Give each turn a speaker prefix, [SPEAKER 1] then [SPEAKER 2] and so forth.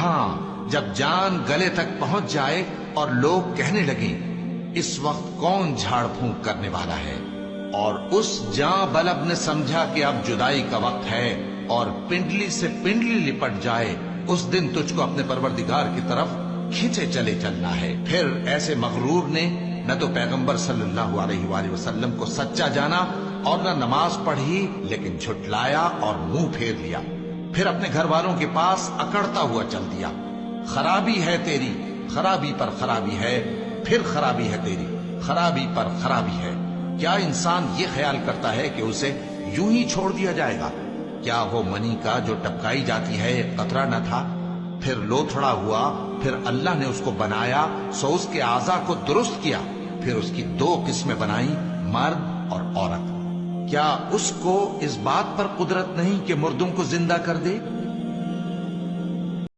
[SPEAKER 1] ہاں جب جان گلے تک پہنچ جائے اور لوگ کہنے لگیں اس وقت کون جھاڑ پھونک کرنے والا ہے، اور اس جاں بلب نے سمجھا کہ اب جدائی کا وقت ہے اور پنڈلی سے پنڈلی لپٹ جائے، اس دن تجھ کو اپنے پروردگار کی طرف کھینچے چلے چلنا ہے۔ پھر ایسے مغرور نے نہ تو پیغمبر صلی اللہ علیہ وآلہ وسلم کو سچا جانا اور نہ نماز پڑھی، لیکن جھٹلایا اور منہ پھیر لیا، پھر اپنے گھر والوں کے پاس اکڑتا ہوا چل دیا۔ خرابی ہے تیری، خرابی پر خرابی ہے، پھر خرابی ہے تیری، خرابی پر خرابی ہے۔ کیا انسان یہ خیال کرتا ہے کہ اسے یوں ہی چھوڑ دیا جائے گا؟ کیا وہ منی کا جو ٹپکائی جاتی ہے ایک قطرہ نہ تھا، پھر لوتھڑا ہوا، پھر اللہ نے اس کو بنایا سو اس کے اعضاء کو درست کیا، پھر اس کی دو قسمیں بنائی، مرد اور عورت۔ کیا اس کو اس بات پر قدرت نہیں کہ مردوں کو زندہ کر دے؟